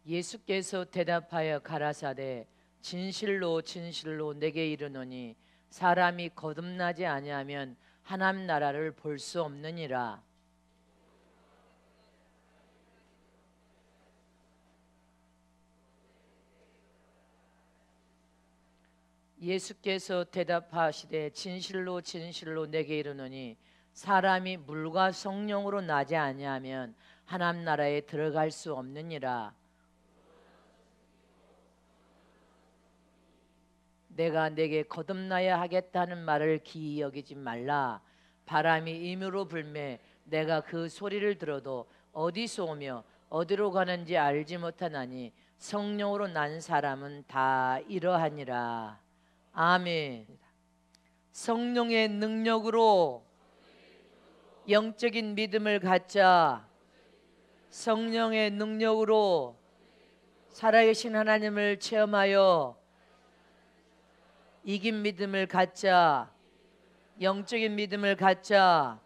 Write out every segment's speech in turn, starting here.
예수께서 대답하여 가라사대 진실로 진실로 내게 이르노니 사람이 거듭나지 아니하면 하나님 나라를 볼 수 없느니라. 예수께서 대답하시되 진실로 진실로 내게 이르노니 사람이 물과 성령으로 나지 아니하면 하나님 나라에 들어갈 수 없느니라. 내가 내게 거듭나야 하겠다는 말을 기이 여기지 말라. 바람이 임으로 불매 내가 그 소리를 들어도 어디서 오며 어디로 가는지 알지 못하나니 성령으로 난 사람은 다 이러하니라. 아멘. 성령의 능력으로 영적인 믿음을 갖자. 성령의 능력으로 살아계신 하나님을 체험하여 이긴 믿음을 갖자. 영적인 믿음을 갖자.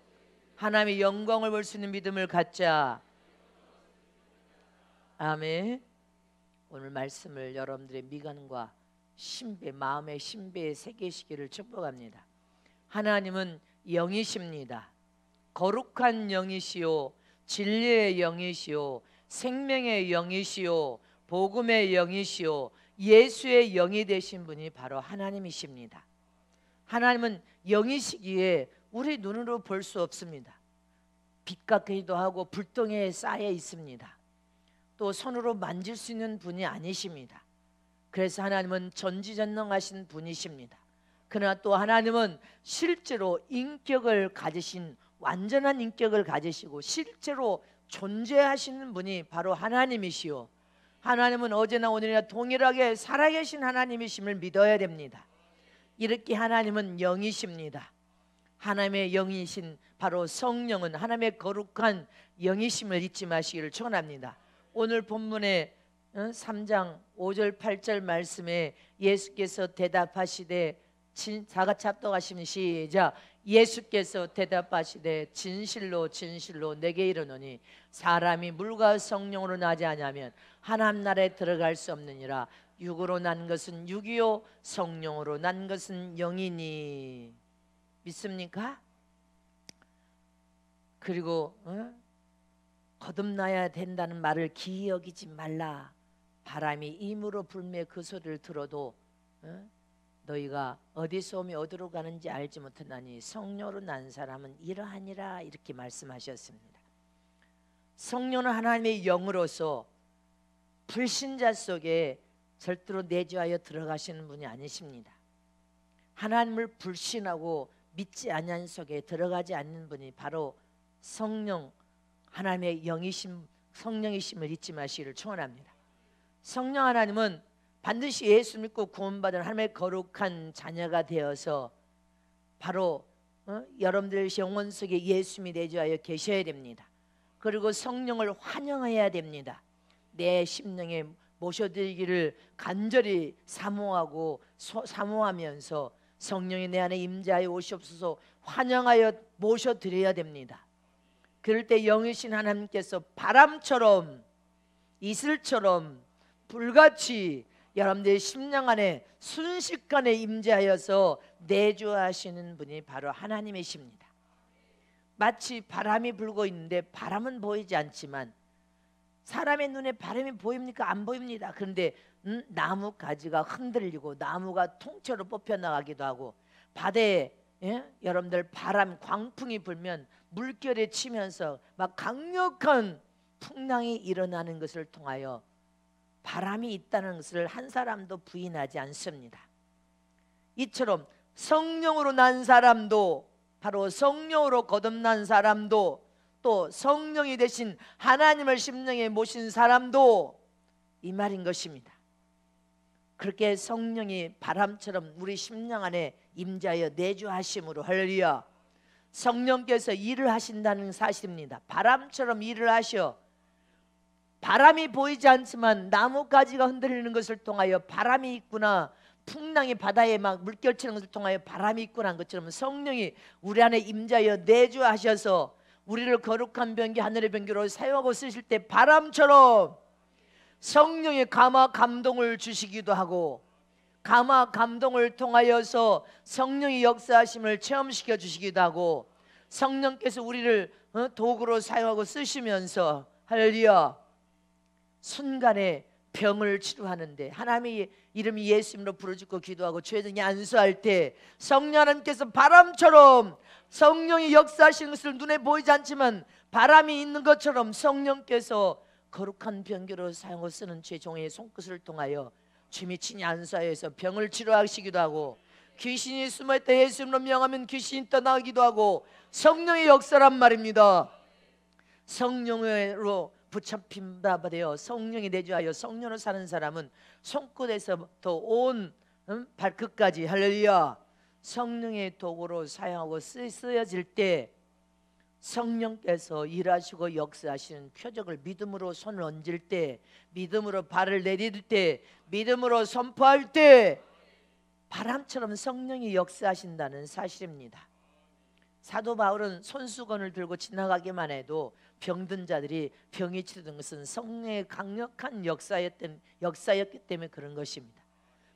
하나님의 영광을 볼 수 있는 믿음을 갖자. 아멘. 오늘 말씀을 여러분들의 미간과 신배, 마음의 신배에 새기시기를 축복합니다. 하나님은 영이십니다. 거룩한 영이시요 진리의 영이시요 생명의 영이시요 복음의 영이시요 예수의 영이 되신 분이 바로 하나님이십니다. 하나님은 영이시기에 우리 눈으로 볼 수 없습니다. 빛 같기도 하고 불똥에 쌓여 있습니다. 또 손으로 만질 수 있는 분이 아니십니다. 그래서 하나님은 전지전능하신 분이십니다. 그러나 또 하나님은 실제로 인격을 가지신 완전한 인격을 가지시고 실제로 존재하시는 분이 바로 하나님이시오. 하나님은 어제나 오늘이나 동일하게 살아계신 하나님이심을 믿어야 됩니다. 이렇게 하나님은 영이십니다. 하나님의 영이신 바로 성령은 하나님의 거룩한 영이심을 잊지 마시기를 축원합니다. 오늘 본문의 3장 5절 8절 말씀에 예수께서 대답하시되 다 같이 합독하시면 시작. 예수께서 대답하시되 진실로 진실로 내게 이르노니 사람이 물과 성령으로 나지 아니하면 하나님 나라에 들어갈 수 없느니라. 육으로 난 것은 육이요 성령으로 난 것은 영이니. 믿습니까? 그리고 거듭나야 된다는 말을 기이 여기지 말라. 바람이 임으로 불매 그 소리를 들어도 너희가 어디서 오며 어디로 가는지 알지 못하나니 성령으로 난 사람은 이러하니라. 이렇게 말씀하셨습니다. 성령은 하나님의 영으로서 불신자 속에 절대로 내주하여 들어가시는 분이 아니십니다. 하나님을 불신하고 믿지 아니한 속에 들어가지 않는 분이 바로 성령, 하나님의 영이심, 성령이심을 잊지 마시기를 축원합니다. 성령 하나님은 반드시 예수 믿고 구원받은 하나님의 거룩한 자녀가 되어서 바로 여러분들 영혼 속에 예수님이 내주하여 계셔야 됩니다. 그리고 성령을 환영해야 됩니다. 내 심령에 모셔드리기를 간절히 사모하고 사모하면서 성령이 내 안에 임재하여 오시옵소서 환영하여 모셔드려야 됩니다. 그럴 때 영이신 하나님께서 바람처럼 이슬처럼 불같이 여러분들의 심령 안에 순식간에 임재하여서 내주하시는 분이 바로 하나님이십니다. 마치 바람이 불고 있는데 바람은 보이지 않지만 사람의 눈에 바람이 보입니까? 안 보입니다. 그런데 나무 가지가 흔들리고 나무가 통째로 뽑혀나가기도 하고 바다에 여러분들 바람 광풍이 불면 물결에 치면서 막 강력한 풍랑이 일어나는 것을 통하여 바람이 있다는 것을 한 사람도 부인하지 않습니다. 이처럼 성령으로 난 사람도 바로 성령으로 거듭난 사람도 또 성령이 되신 하나님을 심령에 모신 사람도 이 말인 것입니다. 그렇게 성령이 바람처럼 우리 심령 안에 임재하여 내주하심으로 할렐루야. 성령께서 일을 하신다는 사실입니다. 바람처럼 일을 하셔. 바람이 보이지 않지만 나뭇가지가 흔들리는 것을 통하여 바람이 있구나, 풍랑이 바다에 막 물결치는 것을 통하여 바람이 있구나 한 것처럼 성령이 우리 안에 임재하여 내주하셔서 우리를 거룩한 변기 하늘의 변기로 사용하고 쓰실 때 바람처럼 성령의 감화 감동을 주시기도 하고, 감화 감동을 통하여서 성령의 역사하심을 체험시켜 주시기도 하고, 성령께서 우리를 도구로 사용하고 쓰시면서 할렐루야 순간에 병을 치료하는데, 하나님의 이름이 예수님으로 부르짖고 기도하고 죄등이 안수할 때 성령 하나님께서 바람처럼, 성령이 역사하시는 것을 눈에 보이지 않지만 바람이 있는 것처럼 성령께서 거룩한 병기로 사용하고 쓰는 죄종의 손끝을 통하여 주님이 친히 안수하여서 병을 치료하시기도 하고, 귀신이 숨을 때 예수님으로 명하면 귀신이 떠나기도 하고, 성령의 역사란 말입니다. 성령으로 붙잡힌다 되어 성령이 내주하여 성령으로 사는 사람은 손끝에서부터 온 발끝까지 할렐루야 성령의 도구로 사용하고 쓰여질 때 성령께서 일하시고 역사하시는 표적을 믿음으로 손을 얹을 때, 믿음으로 발을 내디딜 때, 믿음으로 선포할 때 바람처럼 성령이 역사하신다는 사실입니다. 사도 바울은 손수건을 들고 지나가기만 해도 병든 자들이 병이 치료된 것은 성령의 강력한 역사였기 때문에 그런 것입니다.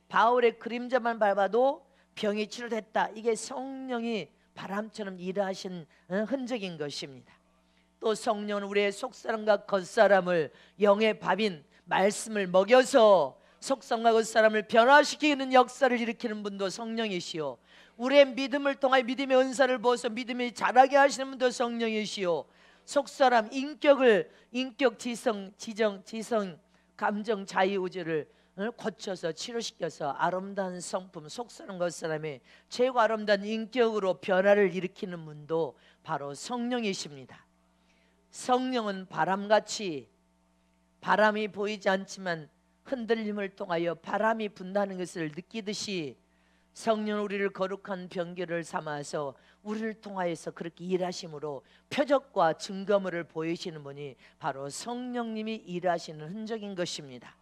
바울의 그림자만 밟아도 병이 치료됐다. 이게 성령이 바람처럼 일하신 흔적인 것입니다. 또 성령은 우리의 속사람과 겉사람을 영의 밥인 말씀을 먹여서 속사람과 겉사람을 변화시키는 역사를 일으키는 분도 성령이시오. 우리의 믿음을 통하여 믿음의 은사를 부어서 믿음이 자라게 하시는 분도 성령이시오. 속사람 인격, 지성, 감정, 자유의지를 고쳐서 치료시켜서 아름다운 성품, 속사람 겉사람의 최고 아름다운 인격으로 변화를 일으키는 분도 바로 성령이십니다. 성령은 바람같이, 바람이 보이지 않지만 흔들림을 통하여 바람이 분다는 것을 느끼듯이 성령은 우리를 거룩한 병기를 삼아서 우리를 통하여서 그렇게 일하심으로 표적과 증거물을 보이시는 분이 바로 성령님이 일하시는 흔적인 것입니다.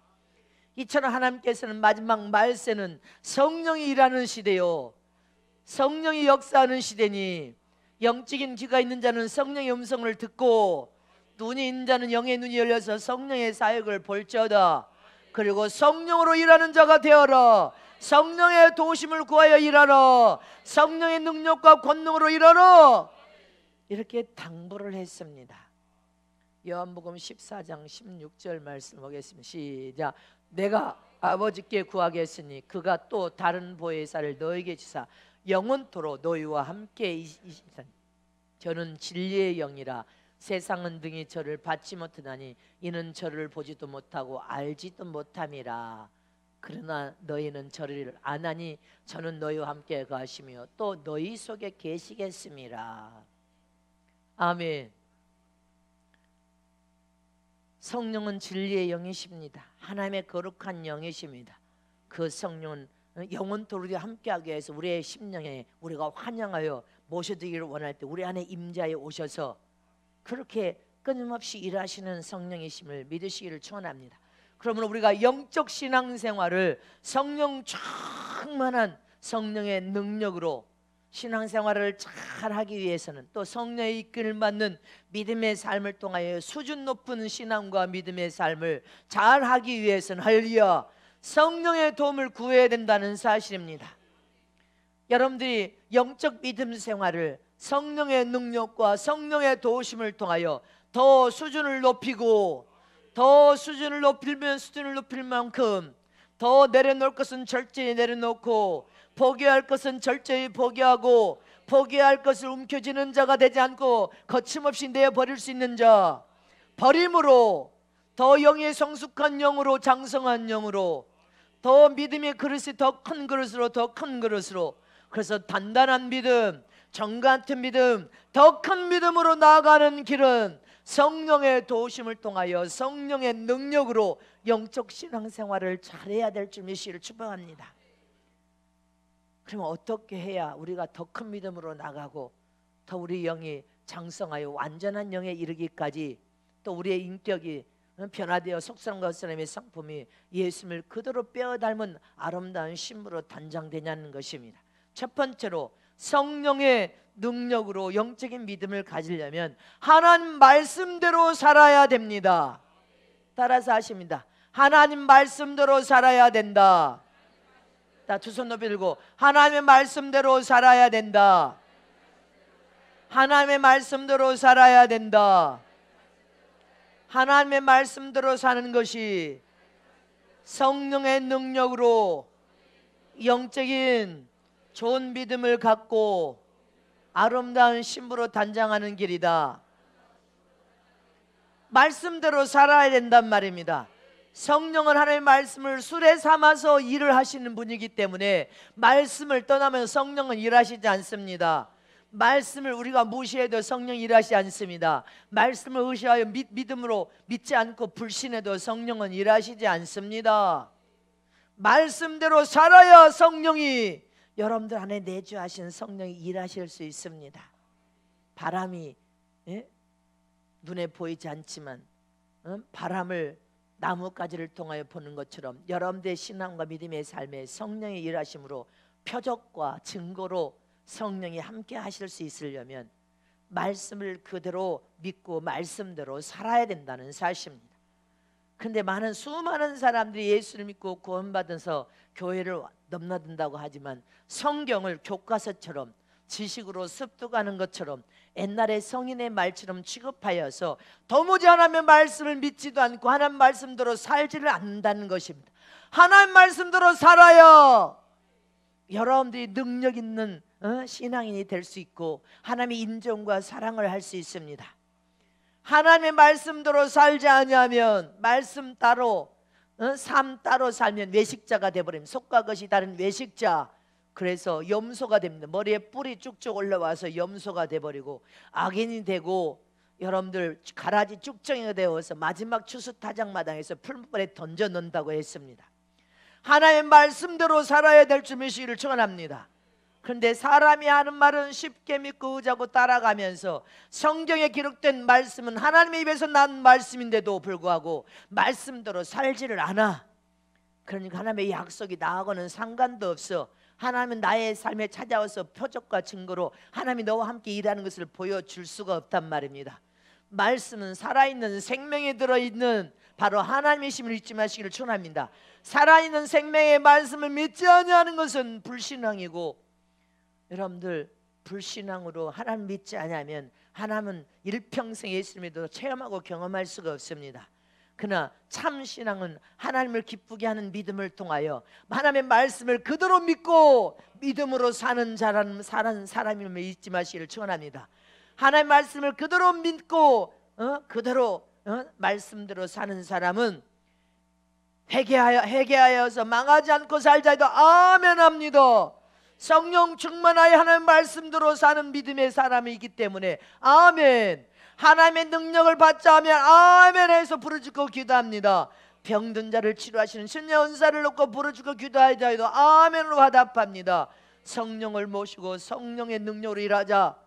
이처럼 하나님께서는 마지막 말세는 성령이 일하는 시대요, 성령이 역사하는 시대니 영적인 귀가 있는 자는 성령의 음성을 듣고 눈이 있는 자는 영의 눈이 열려서 성령의 사역을 볼지어다. 그리고 성령으로 일하는 자가 되어라. 성령의 도우심을 구하여 일하라. 성령의 능력과 권능으로 일하라. 이렇게 당부를 했습니다. 요한복음 14장 16절 말씀 보겠습니다. 시작. 내가 아버지께 구하겠으니 그가 또 다른 보혜사를 너에게 주사 영원토록 너희와 함께 있으리라. 저는 진리의 영이라 세상은 등이 저를 받지 못하나니 이는 저를 보지도 못하고 알지도 못함이라. 그러나 너희는 저를 아나니 저는 너희와 함께 가시며 또 너희 속에 계시겠음이라. 아멘. 성령은 진리의 영이십니다. 하나님의 거룩한 영이십니다. 그 성령은 영원토록 우리와 함께하기 위해서 우리의 심령에 우리가 환영하여 모셔드리기를 원할 때 우리 안에 임재하여 오셔서 그렇게 끊임없이 일하시는 성령이심을 믿으시기를 축원합니다. 그러면 우리가 영적 신앙생활을 성령 충만한 성령의 능력으로 신앙생활을 잘하기 위해서는, 또 성령의 이끌을 받는 믿음의 삶을 통하여 수준 높은 신앙과 믿음의 삶을 잘하기 위해서는 할렐루야 성령의 도움을 구해야 된다는 사실입니다. 여러분들이 영적 믿음 생활을 성령의 능력과 성령의 도우심을 통하여 더 수준을 높이고, 더 수준을 높이면 수준을 높일 만큼 더 내려놓을 것은 절제히 내려놓고 포기할 것은 절제히 포기하고 포기할 것을 움켜쥐는 자가 되지 않고 거침없이 내어버릴 수 있는 자, 버림으로 더 영의 성숙한 영으로, 장성한 영으로, 더 믿음의 그릇이 더 큰 그릇으로, 더 큰 그릇으로, 그래서 단단한 믿음, 정 같은 믿음, 더 큰 믿음으로 나아가는 길은 성령의 도우심을 통하여 성령의 능력으로 영적 신앙생활을 잘해야 될 줄 믿으시기를 축복합니다. 그러면 어떻게 해야 우리가 더 큰 믿음으로 나가고 더 우리 영이 장성하여 완전한 영에 이르기까지, 또 우리의 인격이 변화되어 속사람과 겉사람의 성품이 예수님을 그대로 빼어 닮은 아름다운 신부로 단장되냐는 것입니다. 첫 번째로 성령의 능력으로 영적인 믿음을 가지려면 하나님 말씀대로 살아야 됩니다. 따라서 하십니다. 하나님 말씀대로 살아야 된다. 두 손 높이 들고 하나님의 말씀대로 살아야 된다. 하나님의 말씀대로 살아야 된다. 하나님의 말씀대로 사는 것이 성령의 능력으로 영적인 좋은 믿음을 갖고 아름다운 신부로 단장하는 길이다. 말씀대로 살아야 된단 말입니다. 성령은 하나님의 말씀을 수레 삼아서 일을 하시는 분이기 때문에 말씀을 떠나면 성령은 일하시지 않습니다. 말씀을 우리가 무시해도 성령이 일하시지 않습니다. 말씀을 의시하여 믿음으로 믿지 않고 불신해도 성령은 일하시지 않습니다. 말씀대로 살아야 성령이 여러분들 안에 내주하신 성령이 일하실 수 있습니다. 바람이 눈에 보이지 않지만 바람을 나뭇가지를 통하여 보는 것처럼 여러분들의 신앙과 믿음의 삶에 성령의 일하심으로 표적과 증거로 성령이 함께 하실 수 있으려면 말씀을 그대로 믿고 말씀대로 살아야 된다는 사실입니다. 근데 수많은 사람들이 예수를 믿고 구원받아서 교회를 넘나든다고 하지만 성경을 교과서처럼 지식으로 습득하는 것처럼 옛날에 성인의 말처럼 취급하여서 도무지 하나님의 말씀을 믿지도 않고 하나님 말씀대로 살지를 않는다는 것입니다. 하나님 말씀대로 살아야 여러분들이 능력 있는 신앙인이 될 수 있고 하나님의 인정과 사랑을 할 수 있습니다. 하나님의 말씀대로 살지 아니하면 말씀 따로 삶 따로 살면 외식자가 되어버립니다. 속과 것이 다른 외식자. 그래서 염소가 됩니다. 머리에 뿔이 쭉쭉 올라와서 염소가 돼버리고 악인이 되고 여러분들 가라지 쭉정이가 되어서 마지막 추수타작마당에서 풀무불에 던져 넣는다고 했습니다. 하나님의 말씀대로 살아야 될 줄 믿으시기를 축원합니다. 그런데 사람이 하는 말은 쉽게 믿고 의지하고 따라가면서 성경에 기록된 말씀은 하나님의 입에서 난 말씀인데도 불구하고 말씀대로 살지를 않아. 그러니까 하나님의 약속이 나하고는 상관도 없어. 하나님은 나의 삶에 찾아와서 표적과 증거로 하나님이 너와 함께 일하는 것을 보여줄 수가 없단 말입니다. 말씀은 살아있는 생명에 들어있는 바로 하나님이심을 잊지 마시기를 축원합니다. 살아있는 생명의 말씀을 믿지 아니하는 것은 불신앙이고, 여러분들 불신앙으로 하나님 믿지 않으면 하나님은 일평생 예수님도 체험하고 경험할 수가 없습니다. 그러나 참 신앙은 하나님을 기쁘게 하는 믿음을 통하여 하나님의 말씀을 그대로 믿고 믿음으로 사는 사람임을 잊지 마시기를 축원합니다. 하나님의 말씀을 그대로 믿고 그대로 말씀대로 사는 사람은 회개하여서 망하지 않고 살자 해도 아멘 합니다. 성령 충만하여 하나님의 말씀대로 사는 믿음의 사람이기 때문에 아멘. 하나님의 능력을 받자 하면 아멘 해서 부르짖고 기도합니다. 병든 자를 치료하시는 신의 은사를 놓고 부르짖고 기도하자 해도 아멘으로 화답합니다. 성령을 모시고 성령의 능력으로 일하자.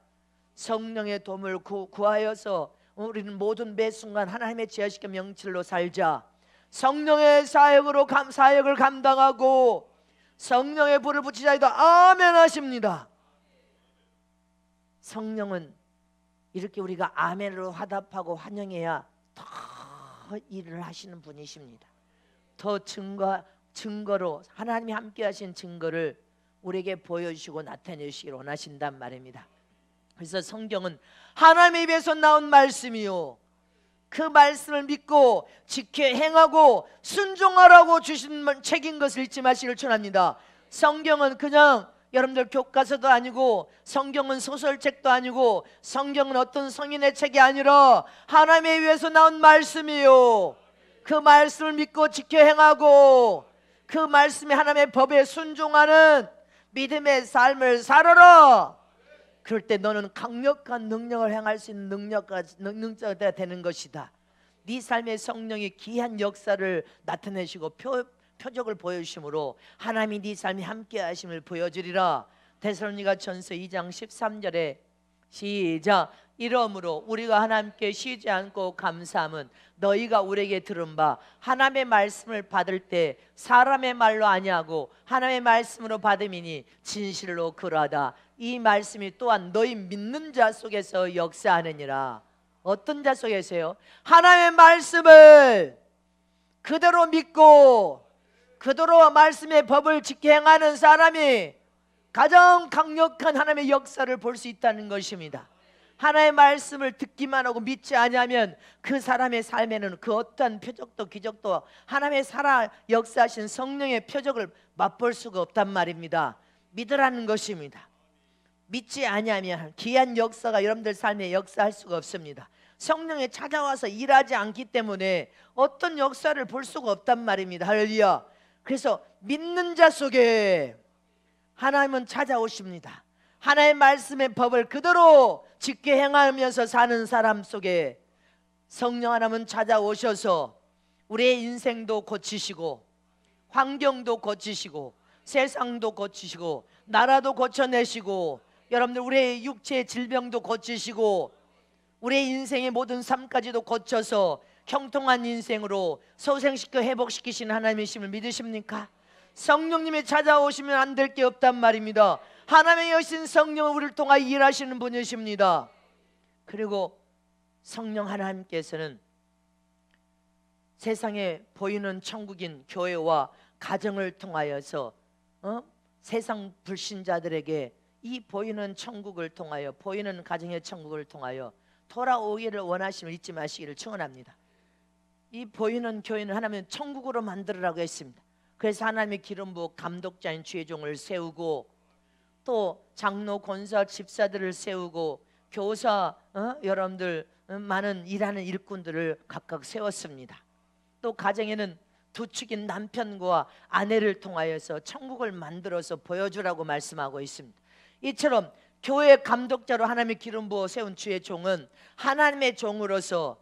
성령의 도움을 구하여서 우리는 모든 매 순간 하나님의 지하시켜 명철로 살자. 성령의 사역을 감당하고 성령의 불을 붙이자 해도 아멘 하십니다. 성령은 이렇게 우리가 아멘으로 화답하고 환영해야 더 일을 하시는 분이십니다. 더 증거로 하나님이 함께 하신 증거를 우리에게 보여주시고 나타내시기를 원하신단 말입니다. 그래서 성경은 하나님의 입에서 나온 말씀이요, 그 말씀을 믿고 지켜 행하고 순종하라고 주신 책인 것을 잊지 마시기를 축원합니다. 성경은 그냥 여러분들 교과서도 아니고, 성경은 소설책도 아니고, 성경은 어떤 성인의 책이 아니라 하나님의 입에서 나온 말씀이요, 그 말씀을 믿고 지켜 행하고 그 말씀이 하나님의 법에 순종하는 믿음의 삶을 살아라. 그럴 때 너는 강력한 능력을 행할 수 있는 능력자가 되는 것이다. 네 삶의 성령이 귀한 역사를 나타내시고 표적을 보여주심으로 하나님이 네 삶이 함께 하심을 보여주리라. 데살로니가전서 2장 13절에 시작. 이러므로 우리가 하나님께 쉬지 않고 감사함은 너희가 우리에게 들은 바 하나님의 말씀을 받을 때 사람의 말로 아니하고 하나님의 말씀으로 받음이니 진실로 그러하다. 이 말씀이 또한 너희 믿는 자 속에서 역사하느니라. 어떤 자 속에서요? 하나님의 말씀을 그대로 믿고 그대로 말씀의 법을 지켜 행하는 사람이 가장 강력한 하나님의 역사를 볼 수 있다는 것입니다. 하나님의 말씀을 듣기만 하고 믿지 않으면 그 사람의 삶에는 그 어떠한 표적도 기적도 하나님의 살아 역사하신 성령의 표적을 맛볼 수가 없단 말입니다. 믿으라는 것입니다. 믿지 아니하면 귀한 역사가 여러분들 삶에 역사할 수가 없습니다. 성령이 찾아와서 일하지 않기 때문에 어떤 역사를 볼 수가 없단 말입니다. 할렐루야. 그래서 믿는 자 속에 하나님은 찾아오십니다. 하나님의 말씀의 법을 그대로 지켜 행하면서 사는 사람 속에 성령 하나님은 찾아오셔서 우리의 인생도 고치시고 환경도 고치시고 세상도 고치시고 나라도 고쳐내시고 여러분들 우리의 육체의 질병도 고치시고 우리의 인생의 모든 삶까지도 고쳐서 형통한 인생으로 소생시켜 회복시키시는 하나님이심을 믿으십니까? 성령님이 찾아오시면 안 될 게 없단 말입니다. 하나님의 여신 성령은 우리를 통하여 일하시는 분이십니다. 그리고 성령 하나님께서는 세상에 보이는 천국인 교회와 가정을 통하여서 세상 불신자들에게 이 보이는 천국을 통하여 보이는 가정의 천국을 통하여 돌아오기를 원하심을 잊지 마시기를 축원합니다. 이 보이는 교회는 하나님은 천국으로 만들으라고 했습니다. 그래서 하나님의 기름 부어 감독자인 주의 종을 세우고 또 장로 권사 집사들을 세우고 교사 여러분들 많은 일하는 일꾼들을 각각 세웠습니다. 또 가정에는 두 축인 남편과 아내를 통하여서 천국을 만들어서 보여주라고 말씀하고 있습니다. 이처럼 교회의 감독자로 하나님의 기름 부어 세운 주의 종은 하나님의 종으로서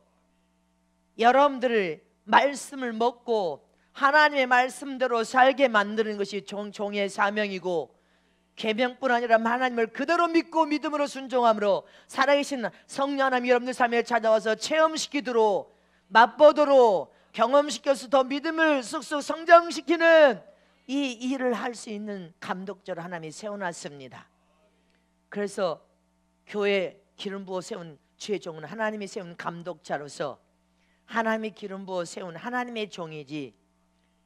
여러분들을 말씀을 먹고 하나님의 말씀대로 살게 만드는 것이 종의 사명이고 계명뿐 아니라 하나님을 그대로 믿고 믿음으로 순종함으로 살아계신 성령 하나님 여러분들 삶에 찾아와서 체험시키도록 맛보도록 경험시켜서 더 믿음을 쑥쑥 성장시키는 이 일을 할 수 있는 감독자로 하나님이 세워놨습니다. 그래서 교회 기름 부어 세운 주의 종은 하나님이 세운 감독자로서 하나님이 기름 부어 세운 하나님의 종이지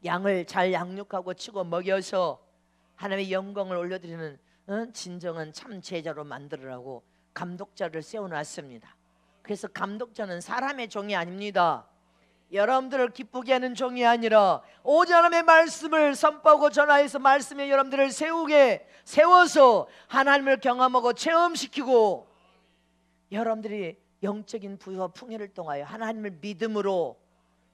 양을 잘 양육하고 치고 먹여서 하나님의 영광을 올려드리는 진정한 참 제자로 만들으라고 감독자를 세워놨습니다. 그래서 감독자는 사람의 종이 아닙니다. 여러분들을 기쁘게 하는 종이 아니라 오직 하나님의 말씀을 선포하고 전하여서 말씀에 여러분들을 세워서 하나님을 경험하고 체험시키고 여러분들이 영적인 부유와 풍요를 통하여 하나님을 믿음으로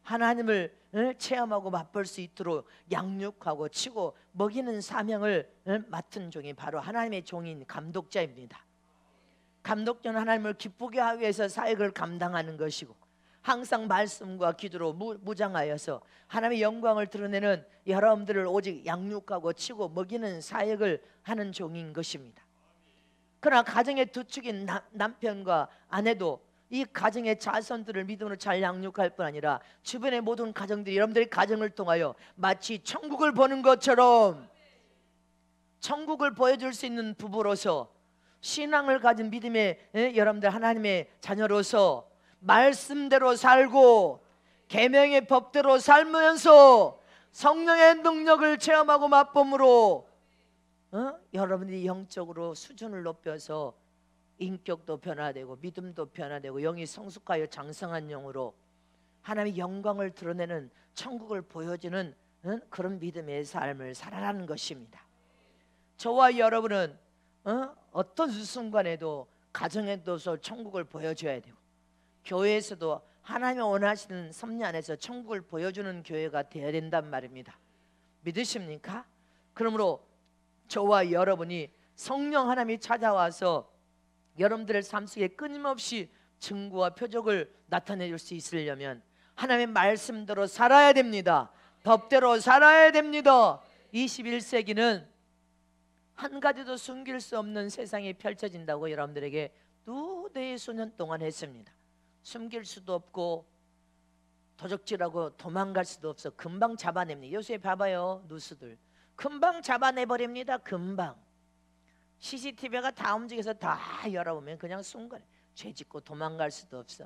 하나님을 체험하고 맛볼 수 있도록 양육하고 치고 먹이는 사명을 맡은 종이 바로 하나님의 종인 감독자입니다. 감독자는 하나님을 기쁘게 하기 위해서 사역을 감당하는 것이고 항상 말씀과 기도로 무장하여서 하나님의 영광을 드러내는 여러분들을 오직 양육하고 치고 먹이는 사역을 하는 종인 것입니다. 그러나 가정의 두 축인 남편과 아내도 이 가정의 자손들을 믿음으로 잘 양육할 뿐 아니라 주변의 모든 가정들이 여러분들의 가정을 통하여 마치 천국을 보는 것처럼 천국을 보여줄 수 있는 부부로서 신앙을 가진 믿음의 여러분들 하나님의 자녀로서 말씀대로 살고 계명의 법대로 살면서 성령의 능력을 체험하고 맛봄으로 여러분들이 영적으로 수준을 높여서 인격도 변화되고 믿음도 변화되고 영이 성숙하여 장성한 영으로 하나님의 영광을 드러내는 천국을 보여주는 그런 믿음의 삶을 살아가는 것입니다. 저와 여러분은 어떤 순간에도 가정에서도 천국을 보여줘야 되고 교회에서도 하나님이 원하시는 섭리 안에서 천국을 보여주는 교회가 되어야 된단 말입니다. 믿으십니까? 그러므로 저와 여러분이 성령 하나님이 찾아와서 여러분들의 삶 속에 끊임없이 증거와 표적을 나타내줄 수 있으려면 하나님의 말씀대로 살아야 됩니다. 법대로 살아야 됩니다. 21세기는 한 가지도 숨길 수 없는 세상이 펼쳐진다고 여러분들에게 두대의 수년 동안 했습니다. 숨길 수도 없고 도적질하고 도망갈 수도 없어. 금방 잡아냅니다. 요새 봐봐요. 누수들 금방 잡아내버립니다. 금방 CCTV가 다 움직여서 다 열어보면 그냥 순간에 죄 짓고 도망갈 수도 없어.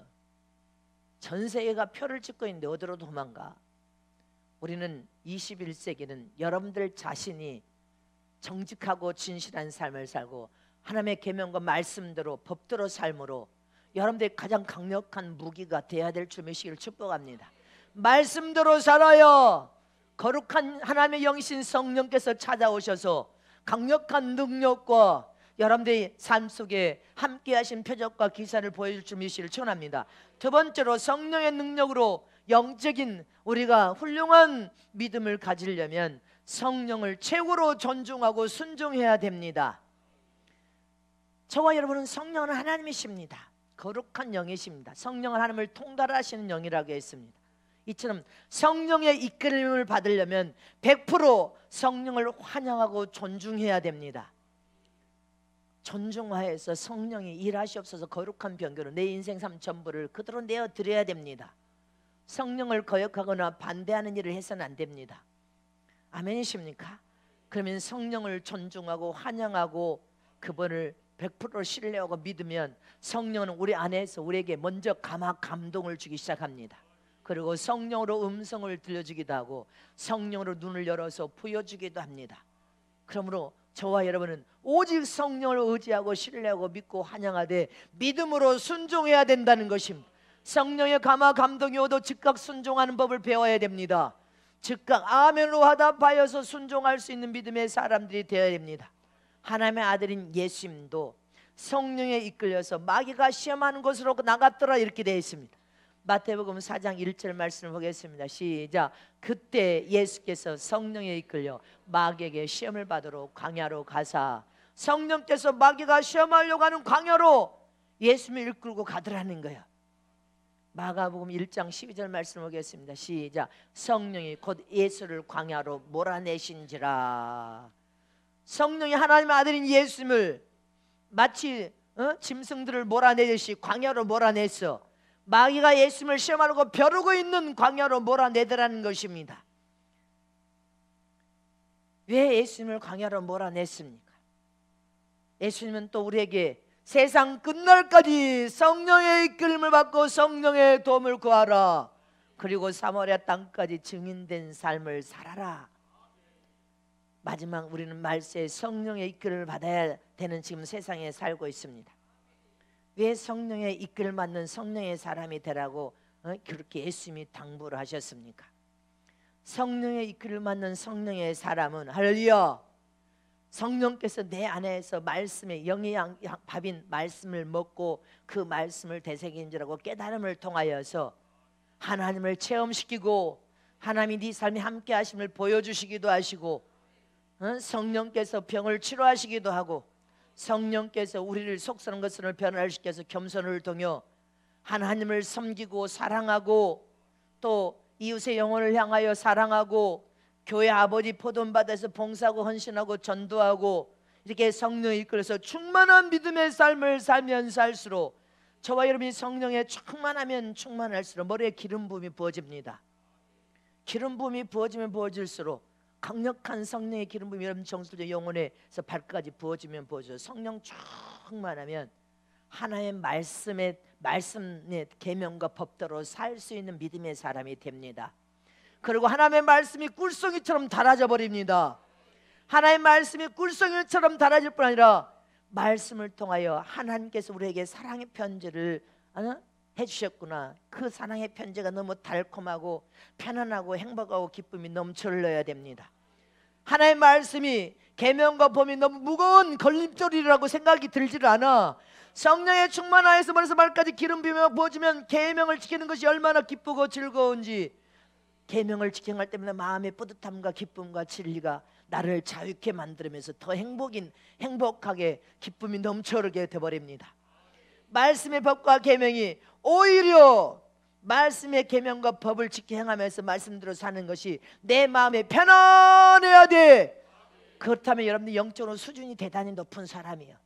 전 세계가 표를 찍고 있는데 어디로 도망가? 우리는 21세기는 여러분들 자신이 정직하고 진실한 삶을 살고 하나님의 계명과 말씀대로 법대로 삶으로 여러분들이 가장 강력한 무기가 되어야 될 주님이시기를 축복합니다. 말씀대로 살아요. 거룩한 하나님의 영이신 성령께서 찾아오셔서 강력한 능력과 여러분들의 삶 속에 함께 하신 표적과 기사를 보여줄 주님이시기를 축원합니다. 두 번째로 성령의 능력으로 영적인 우리가 훌륭한 믿음을 가지려면 성령을 최고로 존중하고 순종해야 됩니다. 저와 여러분은 성령은 하나님이십니다. 거룩한 영이십니다. 성령은 하나님을 통달하시는 영이라고 했습니다. 이처럼 성령의 이끌림을 받으려면 100% 성령을 환영하고 존중해야 됩니다. 존중하여서 성령이 일하시옵소서 거룩한 병교로 내 인생 삶 전부를 그대로 내어드려야 됩니다. 성령을 거역하거나 반대하는 일을 해서는 안 됩니다. 아멘이십니까? 그러면 성령을 존중하고 환영하고 그분을 100% 신뢰하고 믿으면 성령은 우리 안에서 우리에게 먼저 감동을 주기 시작합니다. 그리고 성령으로 음성을 들려주기도 하고 성령으로 눈을 열어서 보여주기도 합니다. 그러므로 저와 여러분은 오직 성령을 의지하고 신뢰하고 믿고 환영하되 믿음으로 순종해야 된다는 것입니다. 성령의 감동이 오도 즉각 순종하는 법을 배워야 됩니다. 즉각 아멘으로 화답하여서 순종할 수 있는 믿음의 사람들이 되어야 됩니다. 하나님의 아들인 예수님도 성령에 이끌려서 마귀가 시험하는 곳으로 나갔더라 이렇게 되어 있습니다. 마태복음 4장 1절 말씀을 보겠습니다. 시작. 그때 예수께서 성령에 이끌려 마귀에게 시험을 받으러 광야로 가사 성령께서 마귀가 시험하려고 하는 광야로 예수님을 이끌고 가더라는 거예요. 마가복음 1장 12절 말씀 보겠습니다. 시작. 성령이 곧 예수를 광야로 몰아내신지라. 성령이 하나님의 아들인 예수님을 마치 짐승들을 몰아내듯이 광야로 몰아냈어. 마귀가 예수님을 시험하려고 벼르고 있는 광야로 몰아내더라는 것입니다. 왜 예수님을 광야로 몰아냈습니까? 예수님은 또 우리에게 세상 끝날까지 성령의 이끌림을 받고 성령의 도움을 구하라. 그리고 사마리아 땅까지 증인된 삶을 살아라. 마지막 우리는 말세에 성령의 이끌림을 받아야 되는 지금 세상에 살고 있습니다. 왜 성령의 이끌 받는 성령의 사람이 되라고 그렇게 예수님이 당부를 하셨습니까? 성령의 이끌을 받는 성령의 사람은 할렐루야 성령께서 내 안에서 말씀의 영의 밥인 말씀을 먹고 그 말씀을 되새긴지라고 깨달음을 통하여서 하나님을 체험시키고 하나님이 네 삶에 함께 하심을 보여주시기도 하시고 성령께서 병을 치료하시기도 하고 성령께서 우리를 속사는 것을 변화시켜서 겸손을 통여 하나님을 섬기고 사랑하고 또 이웃의 영혼을 향하여 사랑하고 교회 아버지 포돈받아서 봉사하고 헌신하고 전도하고 이렇게 성령이 이끌어서 충만한 믿음의 삶을 살면 살수록 저와 여러분이 성령에 충만하면 충만할수록 머리에 기름 부음이 부어집니다. 기름 부음이 부어지면 부어질수록 강력한 성령의 기름 부음이 여러분 정수적 영혼에서 발까지 부어지면 부어져 성령 충만하면 하나의 말씀의 계명과 법대로 살 수 있는 믿음의 사람이 됩니다. 그리고 하나님의 말씀이 꿀송이처럼 달아져 버립니다. 하나님의 말씀이 꿀송이처럼 달아질 뿐 아니라 말씀을 통하여 하나님께서 우리에게 사랑의 편지를 해주셨구나. 그 사랑의 편지가 너무 달콤하고 편안하고 행복하고 기쁨이 넘쳐흘러야 됩니다. 하나님의 말씀이 계명과 법이 너무 무거운 걸림돌이라고 생각이 들지를 않아. 성령의 충만하여서 머리에서 발까지 기름 부음이 부어지면 계명을 지키는 것이 얼마나 기쁘고 즐거운지 계명을 지켜갈 때마다 마음의 뿌듯함과 기쁨과 진리가 나를 자유케 만들면서 더 행복하게 기쁨이 넘쳐흐르게 되어버립니다. 말씀의 법과 계명이 오히려 말씀의 계명과 법을 지켜 행하면서 말씀대로 사는 것이 내 마음에 편안해야 돼. 그렇다면 여러분들 영적으로 수준이 대단히 높은 사람이에요.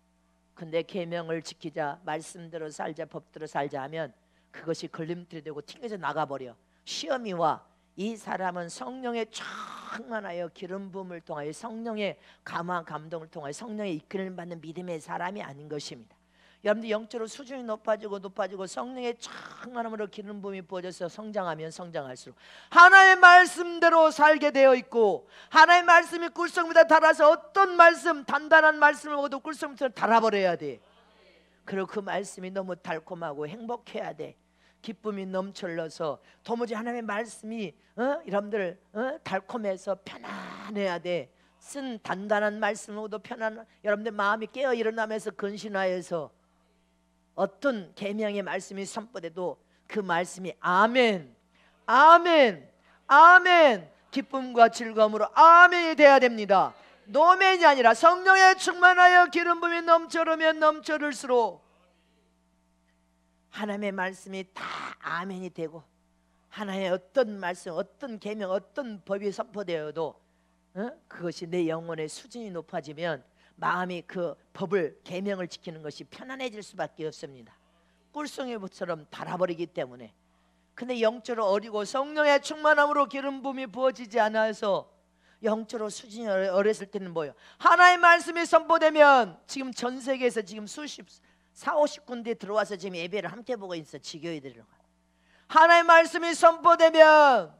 근데 계명을 지키자 말씀대로 살자 법대로 살자 하면 그것이 걸림돌이 되고 튕겨져 나가버려. 시험이 와. 이 사람은 성령의 충만하여 기름 부음을 통하여 성령의 감동을 통하여 성령의 이끌림을 받는 믿음의 사람이 아닌 것입니다. 여러분들 영적으로 수준이 높아지고 성령의 충만함으로 기름 부음이 부어져서 성장하면 성장할수록 하나의 말씀대로 살게 되어 있고, 하나의 말씀이 꿀성보다 달아서 어떤 말씀, 단단한 말씀을 먹어도 꿀성처럼 달아버려야 돼. 그리고 그 말씀이 너무 달콤하고 행복해야 돼. 기쁨이 넘쳐흘러서 도무지 하나님의 말씀이 여러분들 달콤해서 편안해야 돼. 쓴 단단한 말씀으로도 여러분들 마음이 깨어 일어나면서 근신하여서 어떤 계명의 말씀이 선포돼도 그 말씀이 아멘, 아멘, 아멘, 기쁨과 즐거움으로 아멘이 돼야 됩니다. 노멘이 아니라 성령에 충만하여 기름 부음이 넘쳐르면 넘쳐를수록 하나님의 말씀이 다 아멘이 되고, 하나님의 어떤 말씀, 어떤 계명, 어떤 법이 선포되어도 그것이 내 영혼의 수준이 높아지면 마음이 그 법을, 계명을 지키는 것이 편안해질 수밖에 없습니다. 꿀송이처럼 달아버리기 때문에. 근데 영적으로 어리고 성령의 충만함으로 기름 부음이 부어지지 않아서 영적으로 수준이 어렸을 때는 뭐예요? 하나의 말씀이 선포되면 지금 전 세계에서 지금 40-50군데 들어와서 지금 예배를 함께 보고 있어. 지교회들이랑. 하나의 말씀이 선포되면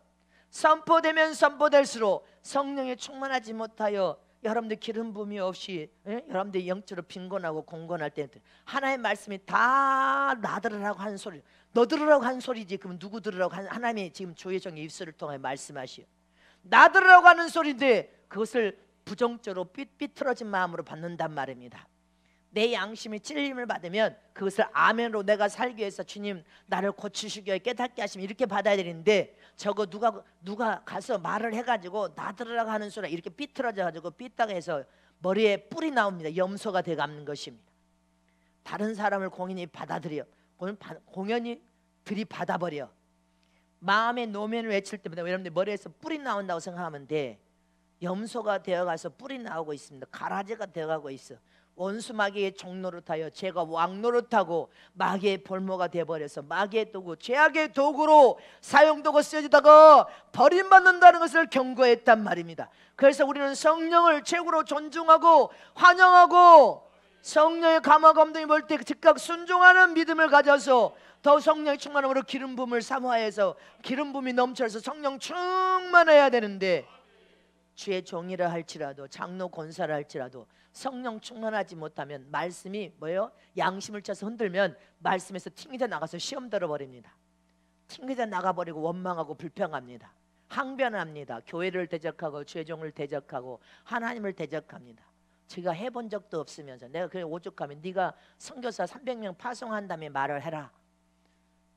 선포될수록 성령에 충만하지 못하여 여러분들 기름 부음이 없이 여러분들 영적으로 빈곤하고 공곤할 때 하나의 말씀이 다 나들으라고 하는 소리, 너 들으라고 하는 소리지. 그럼 누구 들으라고 하나님이 지금 조혜정의 입술을 통해 말씀하시오. 나 들으라고 하는 소리인데 그것을 부정적으로 삐뚤어진 마음으로 받는단 말입니다. 내 양심이 찔림을 받으면 그것을 아멘으로 내가 살기 위해서 주님 나를 고치시기 위해 깨닫게 하시면 이렇게 받아야 되는데, 저거 누가 가서 말을 해가지고 나 들으라고 하는 소리 이렇게 삐뚤어져가지고 삐딱해서 해서 머리에 뿔이 나옵니다. 염소가 돼가는 것입니다. 다른 사람을 공연히 받아들여, 공연히 들이받아버려. 마음의 노면을 외칠 때마다 여러분들 머리에서 뿔이 나온다고 생각하면 돼. 염소가 되어가서 뿔이 나오고 있습니다. 가라지가 되어가고 있어. 원수 마귀의 종노릇하여 죄가 왕노릇하고 마귀의 볼모가 되어버려서 마귀의 도구, 죄악의 도구로 사용되고 쓰여지다가 버림받는다는 것을 경고했단 말입니다. 그래서 우리는 성령을 최고로 존중하고 환영하고 성령의 감화 감동이 볼 때 즉각 순종하는 믿음을 가져서 더 성령의 충만함으로 기름 부음을 사모하여서 기름 부음이 넘쳐서 성령 충만해야 되는데, 주의 종이라 할지라도 장로 권사라 할지라도 성령 충만하지 못하면 말씀이 뭐예요? 양심을 쳐서 흔들면 말씀에서 튕겨져 나가서 시험 들어버립니다. 튕겨져 나가버리고 원망하고 불평합니다. 항변합니다. 교회를 대적하고 주의 종을 대적하고 하나님을 대적합니다. 제가 해본 적도 없으면서 내가 그래 오죽하면 네가 선교사 300명 파송한 다음에 말을 해라.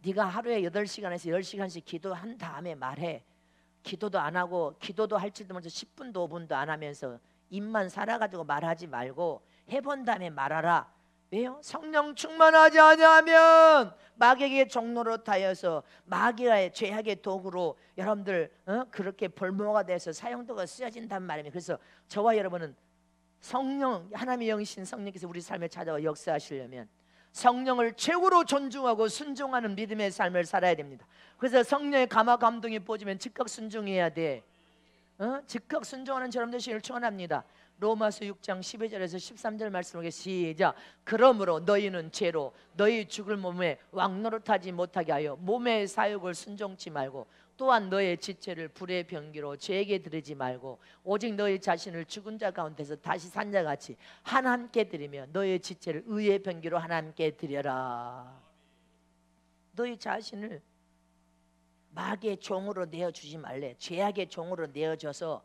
네가 하루에 8시간에서 10시간씩 기도한 다음에 말해. 기도도 안 하고 기도도 할지도 모르면서 10분도 5분도 안 하면서 입만 살아가지고 말하지 말고 해본 다음에 말하라. 왜요? 성령 충만하지 아니하면 마귀에게 종노릇하여서 마귀의 죄악의 도구로 여러분들 그렇게 볼모가 돼서 사용도가 쓰여진단 말입니다. 그래서 저와 여러분은 성령, 하나님의 영이신 성령께서 우리 삶에 찾아와 역사하시려면 성령을 최고로 존중하고 순종하는 믿음의 삶을 살아야 됩니다. 그래서 성령의 감화 감동이 부어지면 즉각 순종해야 돼. 즉각 순종하는 저런 되시기를 축원합니다. 로마서 6장 12절에서 13절 말씀을 시작. 그러므로 너희는 죄로 너희 죽을 몸에 왕노릇하지 못하게 하여 몸의 사욕을 순종치 말고, 또한 너의 지체를 불의 병기로 죄에게 드리지 말고 오직 너희 자신을 죽은 자 가운데서 다시 산 자같이 하나님께 드리며 너의 지체를 의의 병기로 하나님께 드려라. 너희 자신을 마귀의 종으로 내어주지 말래. 죄악의 종으로 내어줘서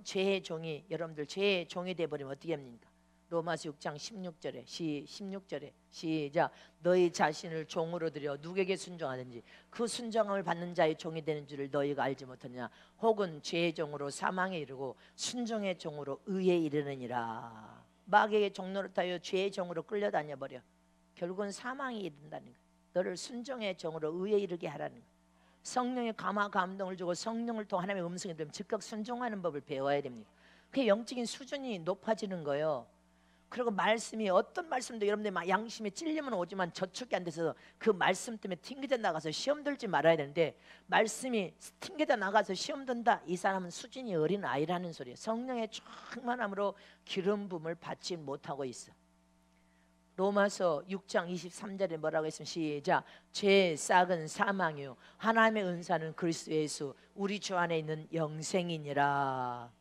죄의 종이, 여러분들 죄의 종이 되어버리면 어떻게 합니까? 로마서 6장 16절에 시작. 너희 자신을 종으로 들여 누구에게 순종하든지 그 순종함을 받는 자의 종이 되는 줄을 너희가 알지 못하냐. 혹은 죄의 종으로 사망에 이르고 순종의 종으로 의에 이르느니라. 마귀의 종노릇하여 죄의 종으로 끌려다녀 버려. 결국은 사망에 이른다는 거야. 너를 순종의 종으로 의에 이르게 하라는 거야. 성령의 감화 감동을 주고 성령을 통해 하나님의 음성이 들으면 즉각 순종하는 법을 배워야 됩니다. 그게 영적인 수준이 높아지는 거예요. 그리고 말씀이 어떤 말씀도 여러분들 막 양심에 찔리면 오지만 저축이 안 돼서 그 말씀 때문에 튕겨져 나가서 시험 들지 말아야 되는데, 말씀이 튕겨져 나가서 시험 든다, 이 사람은 수준이 어린 아이라는 소리예요. 성령의 충만함으로 기름 부음을 받지 못하고 있어. 로마서 6장 23절에 뭐라고 했으면 시작. 죄의 싹은 사망이요 하나님의 은사는 그리스도 예수 우리 주 안에 있는 영생이니라.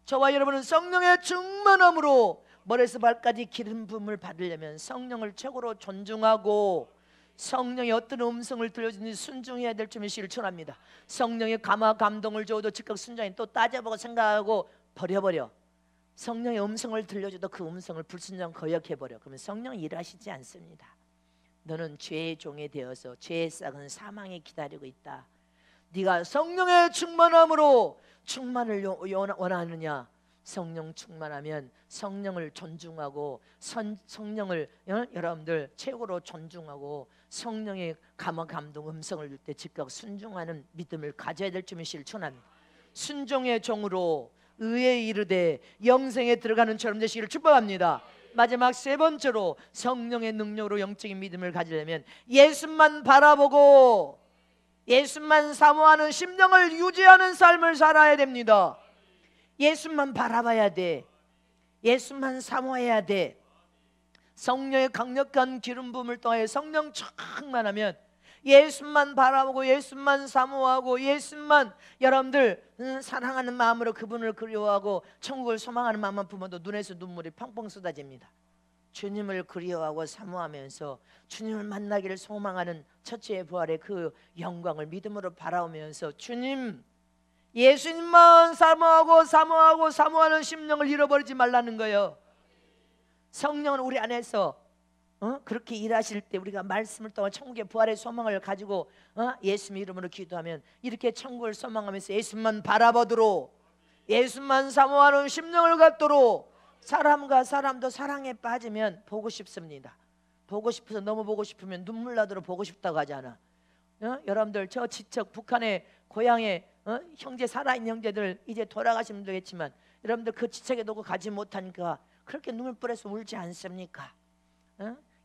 저와 여러분은 성령의 충만함으로 머리에서 발까지 기름 부음을 받으려면 성령을 최고로 존중하고 성령의 어떤 음성을 들려주는지 순종해야 될 점을 실천합니다. 성령의 감화 감동을 줘도 즉각 순종해 또 따져보고 생각하고 버려버려. 성령의 음성을 들려줘도 그 음성을 불순종 거역해버려. 그러면 성령이 일하시지 않습니다. 너는 죄의 종이 되어서 죄의 싹은 사망에 기다리고 있다. 네가 성령의 충만함으로 충만을 원하느냐? 성령 충만하면 성령을 존중하고 성령을 여러분들 최고로 존중하고 성령의 감화 감동 음성을 들 때 즉각 순종하는 믿음을 가져야 될 점이 실천합니다. 순종의 종으로 의에 이르되 영생에 들어가는 처럼 되시기를 축복합니다. 마지막 세 번째로 성령의 능력으로 영적인 믿음을 가지려면 예수만 바라보고 예수만 사모하는 심령을 유지하는 삶을 살아야 됩니다. 예수만 바라봐야 돼. 예수만 사모해야 돼. 성령의 강력한 기름 부음을 통해 성령 충만하면 예수만 바라보고 예수만 사모하고 예수만 여러분들 사랑하는 마음으로 그분을 그리워하고 천국을 소망하는 마음만 품어도 눈에서 눈물이 펑펑 쏟아집니다. 주님을 그리워하고 사모하면서 주님을 만나기를 소망하는 첫째의 부활의 그 영광을 믿음으로 바라오면서 주님 예수님만 사모하는 심령을 잃어버리지 말라는 거예요. 성령은 우리 안에서 그렇게 일하실 때 우리가 말씀을 통해 천국의 부활의 소망을 가지고 예수님 이름으로 기도하면 이렇게 천국을 소망하면서 예수만 바라보도록 예수만 사모하는 심령을 갖도록 사람과 사람도 사랑에 빠지면 보고 싶습니다. 보고 싶어서 너무 보고 싶으면 눈물 나도록 보고 싶다고 하잖아. 여러분들 저 지척 북한의 고향에 형제 살아있는 형제들 이제 돌아가신 분도 있지만 여러분들 그 지척에 두고 가지 못하니까 그렇게 눈물 뿌려서 울지 않습니까?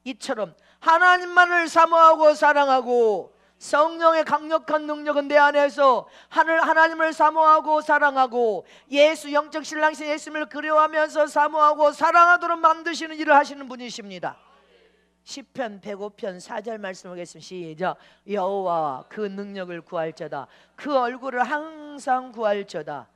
이처럼 하나님만을 사모하고 사랑하고 성령의 강력한 능력은 내 안에서 하나님을 사모하고 사랑하고 예수 영적 신랑신 예수님을 그리워하면서 사모하고 사랑하도록 만드시는 일을 하시는 분이십니다. 시편 105편 4절 말씀 보겠습니다. 시작. 여호와와 그 능력을 구할저다 그 얼굴을 항상 구할저다.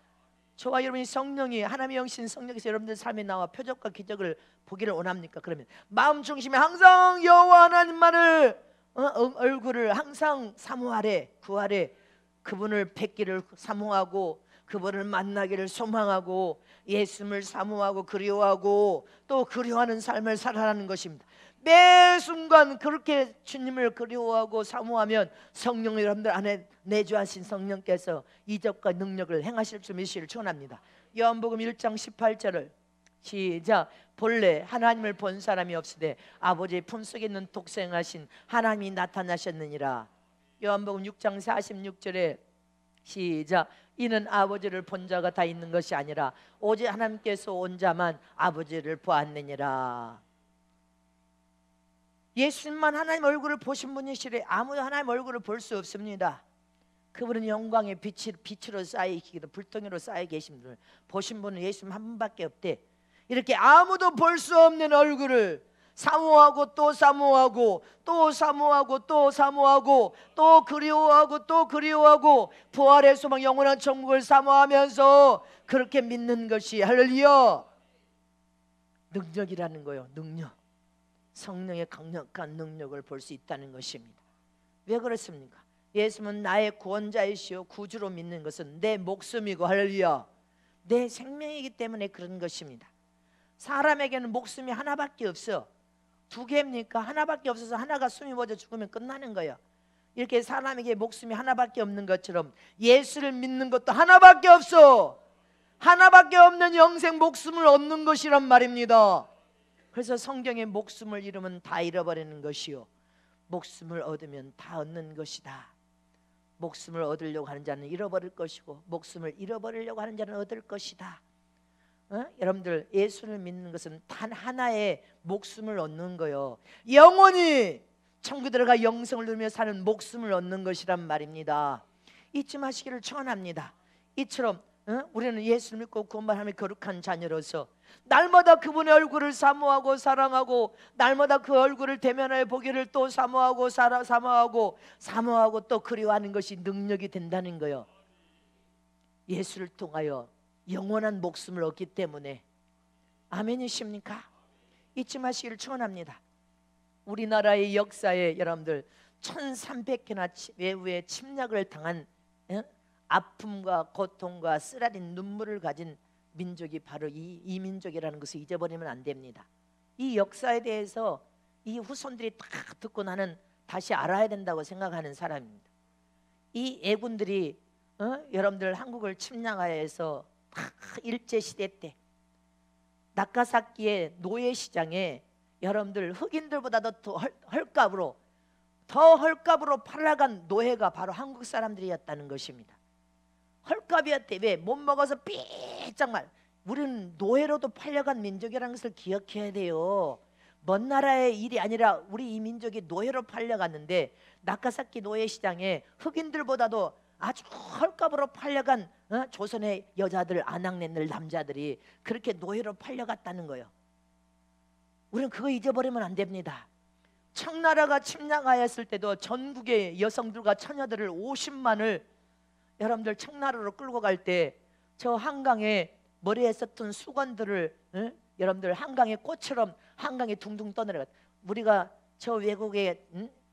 저와 여러분이 성령이 하나님의 영신 성령에서 여러분들 삶에 나와 표적과 기적을 보기를 원합니까? 그러면 마음 중심에 항상 여호와 하나님만을 얼굴을 항상 사모하래 구하래. 그분을 뵙기를 사모하고 그분을 만나기를 소망하고 예수님을 사모하고 그리워하고 또 그리워하는 삶을 살아가는 것입니다. 매 순간 그렇게 주님을 그리워하고 사모하면 성령 여러분들 안에 내주하신 성령께서 이적과 능력을 행하실 줄 믿으시기를 축원합니다. 요한복음 1장 18절을 시작. 본래 하나님을 본 사람이 없으되 아버지의 품속에 있는 독생하신 하나님이 나타나셨느니라. 요한복음 6장 46절에 시작. 이는 아버지를 본 자가 다 있는 것이 아니라 오직 하나님께서 온 자만 아버지를 보았느니라. 예수님만 하나님 얼굴을 보신 분이시래. 아무도 하나님 얼굴을 볼 수 없습니다. 그분은 영광의 빛으로 쌓이기도 불덩이로 쌓여 계신 분을 보신 분은 예수님 한 분밖에 없대. 이렇게 아무도 볼 수 없는 얼굴을 사모하고 또 사모하고 또 사모하고 또 사모하고 또 그리워하고 또 그리워하고 부활의 소망 영원한 천국을 사모하면서 그렇게 믿는 것이 할렐루야 능력이라는 거예요. 능력. 성령의 강력한 능력을 볼 수 있다는 것입니다. 왜 그렇습니까? 예수는 나의 구원자이시오 구주로 믿는 것은 내 목숨이고 할렐루야 내 생명이기 때문에 그런 것입니다. 사람에게는 목숨이 하나밖에 없어. 두 개입니까? 하나밖에 없어서 하나가 숨이 멎어 죽으면 끝나는 거예요. 이렇게 사람에게 목숨이 하나밖에 없는 것처럼 예수를 믿는 것도 하나밖에 없어. 하나밖에 없는 영생 목숨을 얻는 것이란 말입니다. 그래서 성경에 목숨을 잃으면 다 잃어버리는 것이요 목숨을 얻으면 다 얻는 것이다. 목숨을 얻으려고 하는 자는 잃어버릴 것이고 목숨을 잃어버리려고 하는 자는 얻을 것이다. 여러분들 예수를 믿는 것은 단 하나의 목숨을 얻는 거요 영원히 천국 들어가 영생을 누리며 사는 목숨을 얻는 것이란 말입니다. 잊지 마시기를 축원합니다. 이처럼 우리는 예수를 믿고 구원받은 하나님의 거룩한 자녀로서 날마다 그분의 얼굴을 사모하고 사랑하고, 날마다 그 얼굴을 대면하여 보기를 또 사모하고 사모하고 또 그리워하는 것이 능력이 된다는 거예요. 예수를 통하여 영원한 목숨을 얻기 때문에. 아멘이십니까? 잊지 마시기를 축원합니다. 우리나라의 역사에 여러분들 1300개나 외후에 침략을 당한 아픔과 고통과 쓰라린 눈물을 가진 민족이 바로 이 민족이라는 것을 잊어버리면 안 됩니다. 이 역사에 대해서 이 후손들이 다 듣고 나는 다시 알아야 된다고 생각하는 사람입니다. 이 애군들이 여러분들 한국을 침략하여서 일제시대 때 나가사키의 노예시장에 여러분들 흑인들보다도 더 헐값으로 팔아간 노예가 바로 한국 사람들이었다는 것입니다. 헐값이었대. 왜? 못 먹어서 삐짝말. 우리는 노예로도 팔려간 민족이라는 것을 기억해야 돼요. 먼 나라의 일이 아니라 우리 이 민족이 노예로 팔려갔는데, 나가사키 노예시장에 흑인들보다도 아주 헐값으로 팔려간 조선의 여자들, 아낙네들 남자들이 그렇게 노예로 팔려갔다는 거예요. 우리는 그거 잊어버리면 안 됩니다. 청나라가 침략하였을 때도 전국의 여성들과 처녀들을 50만을 여러분들 청나라로 끌고 갈 때 저 한강에 머리에 썼던 수건들을 여러분들 한강의 꽃처럼 한강에 둥둥 떠내려갔. 우리가 저 외국의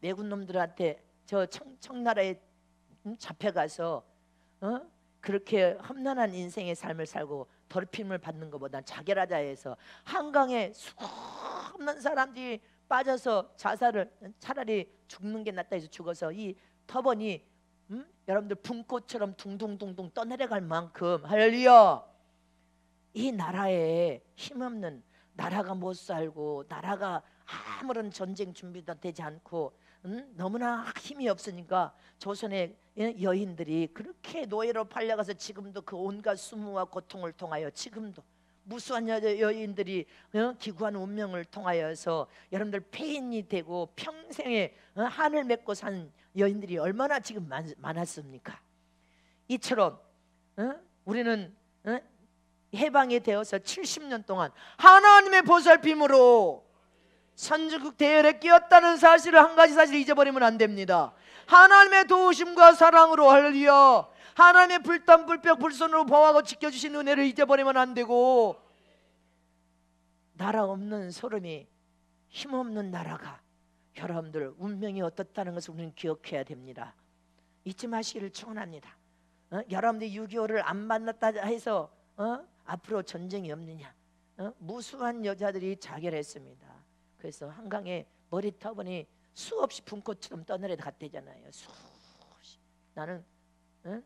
외국 놈들한테 저 청나라에 잡혀가서 그렇게 험난한 인생의 삶을 살고 더럽힘을 받는 것보다 자결하자해서 한강에 수없는 사람들이 빠져서 자살을, 차라리 죽는 게 낫다 해서 죽어서 이 터번이 여러분들 붕꽃처럼 둥둥둥둥 떠내려갈 만큼, 할렐루야, 이 나라에 힘없는, 나라가 못 살고 나라가 아무런 전쟁 준비도 되지 않고 너무나 힘이 없으니까 조선의 여인들이 그렇게 노예로 팔려가서 지금도 그 온갖 수모와 고통을 통하여 지금도 무수한 여인들이 기구한 운명을 통하여서 여러분들 폐인이 되고 평생에 한을 맺고 산 여인들이 얼마나 지금 많았습니까? 이처럼 우리는 해방이 되어서 70년 동안 하나님의 보살핌으로 선진국 대열에 끼었다는 사실을, 한 가지 사실을 잊어버리면 안 됩니다. 하나님의 도우심과 사랑으로, 할렐루야, 하나님의 불땀 불벽 불손으로 보호하고 지켜주신 은혜를 잊어버리면 안 되고, 나라 없는 소름이 힘없는 나라가 여러분들 운명이 어떻다는 것을 우리는 기억해야 됩니다. 잊지 마시기를 축원합니다. 여러분들 6.25를 안 만났다 해서 앞으로 전쟁이 없느냐? 무수한 여자들이 자결했습니다. 그래서 한강에 머리 터보니 수없이 붕꽃처럼 떠내려 갔대잖아요. 수없이. 나는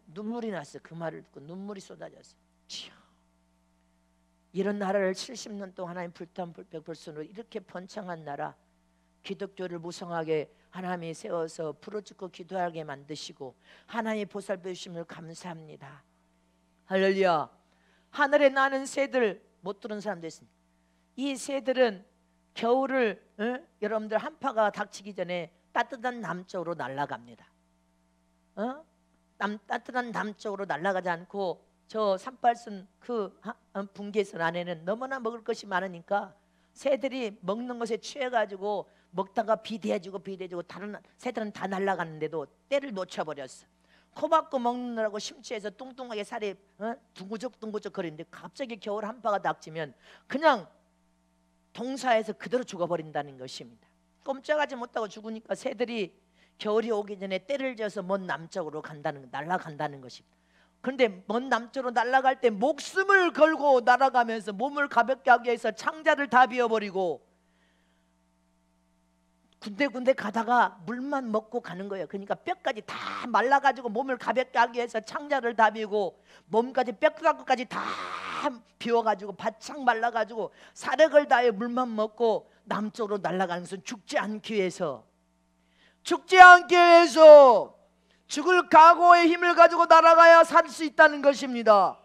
눈물이 났어. 그 말을 듣고 눈물이 쏟아졌어. 이런 나라를 70년 동안 하나님 불탄 불백 불순으로 이렇게 번창한 나라, 기독교를 무성하게 하나님이 세워서 부르짖고 기도하게 만드시고 하나님의 보살펴 주심을 감사합니다. 할렐루야. 하늘에 나는 새들 못 들은 사람도 있습니다. 이 새들은 겨울을 여러분들 한파가 닥치기 전에 따뜻한 남쪽으로 날아갑니다. 따뜻한 남쪽으로 날아가지 않고 저 산발순 그 분계선 안에는 너무나 먹을 것이 많으니까 새들이 먹는 것에 취해가지고 먹다가 비대해지고 다른 새들은 다 날아가는데도 때를 놓쳐버렸어. 코 막고 먹느라고 심취해서 뚱뚱하게 살이 둥구적 거리는데 갑자기 겨울 한파가 닥치면 그냥 동사에서 그대로 죽어버린다는 것입니다. 꼼짝하지 못하고 죽으니까 새들이 겨울이 오기 전에 때를 지어서 먼 남쪽으로 날아간다는 것입니다. 그런데 먼 남쪽으로 날아갈 때 목숨을 걸고 날아가면서 몸을 가볍게 하기 위해서 창자를 다 비워버리고 군데군데 가다가 물만 먹고 가는 거예요. 그러니까 뼈까지 다 말라가지고 몸을 가볍게 하기 위해서 창자를 다 비우고 몸까지 뼈가루까지 다 비워가지고 바짝 말라가지고 사력을 다해 물만 먹고 남쪽으로 날아가는 것은 죽지 않기 위해서, 죽을 각오의 힘을 가지고 날아가야 살 수 있다는 것입니다.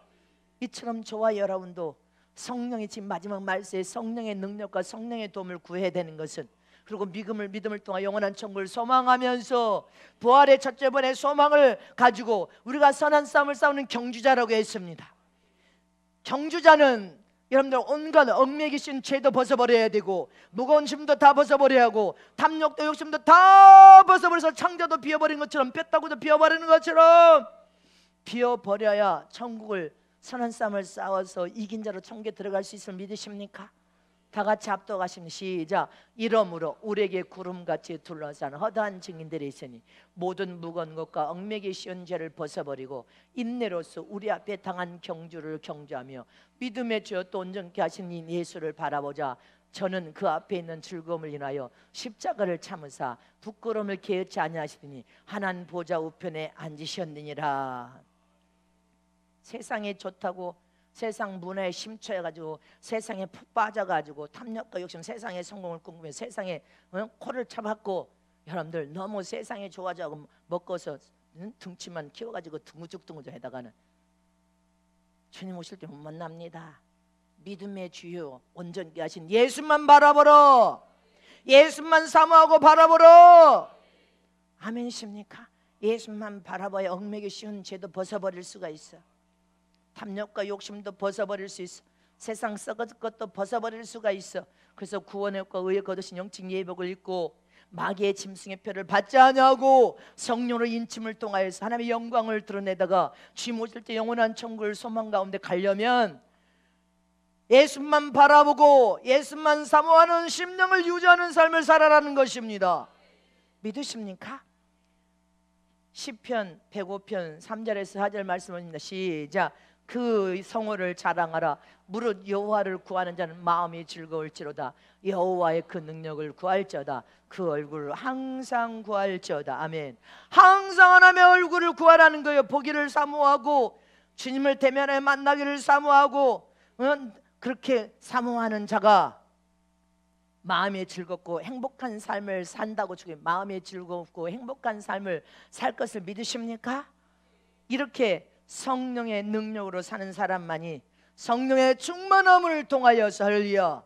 이처럼 저와 여러분도 성령의 지금 마지막 말세에 성령의 능력과 성령의 도움을 구해야 되는 것은, 그리고 믿음을 통해 영원한 천국을 소망하면서 부활의 첫째 번의 소망을 가지고 우리가 선한 싸움을 싸우는 경주자라고 했습니다. 경주자는 여러분들 온갖 얽매기 씌운 죄도 벗어버려야 되고, 무거운 짐도 다 벗어버려야 하고, 탐욕도 욕심도 다 벗어버려서 창자도 비워버린 것처럼, 뼈다구도 비워버리는 것처럼 비워버려야 천국을 선한 싸움을 싸워서 이긴 자로 천국에 들어갈 수 있을 믿으십니까? 다 같이 합독하시면 시작. 이러므로 우리에게 구름같이 둘러싼 허다한 증인들이 있으니 모든 무거운 것과 얽매기 씌운 죄를 벗어버리고 인내로서 우리 앞에 당한 경주를 경주하며 믿음의 주여 또 온전케 하신 이 예수를 바라보자. 저는 그 앞에 있는 즐거움을 인하여 십자가를 참으사 부끄러움을 개의치 아니하시더니 하나님 보좌 우편에 앉으셨느니라. 세상이 좋다고 세상 문화에 심취해가지고 세상에 푹 빠져가지고 탐욕과 욕심, 세상의 성공을 꿈꾸며 세상에 코를 차봤고, 여러분들 너무 세상에 좋아져고 먹고서 등치만 키워가지고 둥구죽둥구죽 해다가는 주님 오실 때 못 만납니다. 믿음의 주요 온전케 하신 예수만 바라보러, 예수만 사모하고 바라보러. 아멘이십니까? 예수만 바라봐야 얽매기 쉬운 죄도 벗어버릴 수가 있어. 탐욕과 욕심도 벗어버릴 수 있어. 세상 썩은 것도 벗어버릴 수가 있어. 그래서 구원의 것과 의에 거두신 영적 예복을 입고 마귀의 짐승의 표를 받지 아니하고 성령으로 인침을 통하여서 하나님의 영광을 드러내다가 주님 오실 때 영원한 천국을 소망 가운데 가려면 예수만 바라보고 예수만 사모하는 심령을 유지하는 삶을 살아라는 것입니다. 믿으십니까? 시편 105편 3절에서 4절 말씀입니다. 시작. 그 성호를 자랑하라. 무릇 여호와를 구하는 자는 마음이 즐거울지로다. 여호와의 그 능력을 구할지어다. 그 얼굴을 항상 구할지어다. 아멘. 항상 하나님의 얼굴을 구하라는 거예요. 보기를 사모하고 주님을 대면에 만나기를 사모하고, 그렇게 사모하는 자가 마음이 즐겁고 행복한 삶을 산다고. 주님 마음이 즐겁고 행복한 삶을 살 것을 믿으십니까? 이렇게 성령의 능력으로 사는 사람만이 성령의 충만함을 통하여서 할렐루야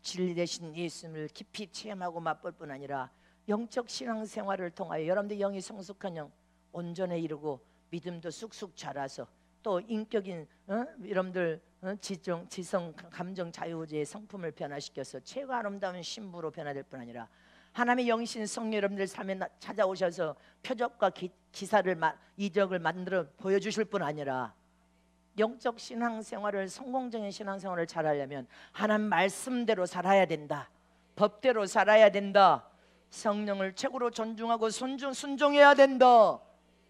진리 되신 예수님을 깊이 체험하고 맛볼 뿐 아니라 영적 신앙생활을 통하여 여러분들 영이 성숙한 영 온전에 이르고 믿음도 쑥쑥 자라서 또 인격인 여러분들 지성 감정 자유의지의 성품을 변화시켜서 최고 아름다운 신부로 변화될 뿐 아니라 하나님의 영신 성령 여러분들 삶에 찾아오셔서 표적과 기사를 이적을 만들어 보여주실 뿐 아니라 영적 신앙생활을, 성공적인 신앙생활을 잘하려면 하나님 말씀대로 살아야 된다. 법대로 살아야 된다. 성령을 최고로 존중하고 순종해야 된다.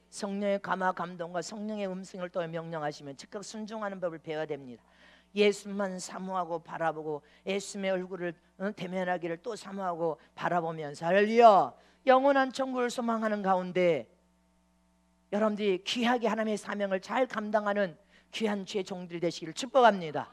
성령의 감화 감동과 성령의 음성을 또 명령하시면 즉각 순종하는 법을 배워야 됩니다. 예수만 사모하고 바라보고 예수님의 얼굴을 대면하기를 또 사모하고 바라보면서 할렐루야 영원한 천국을 소망하는 가운데 여러분들이 귀하게 하나님의 사명을 잘 감당하는 귀한 주의 종들이 되시기를 축복합니다.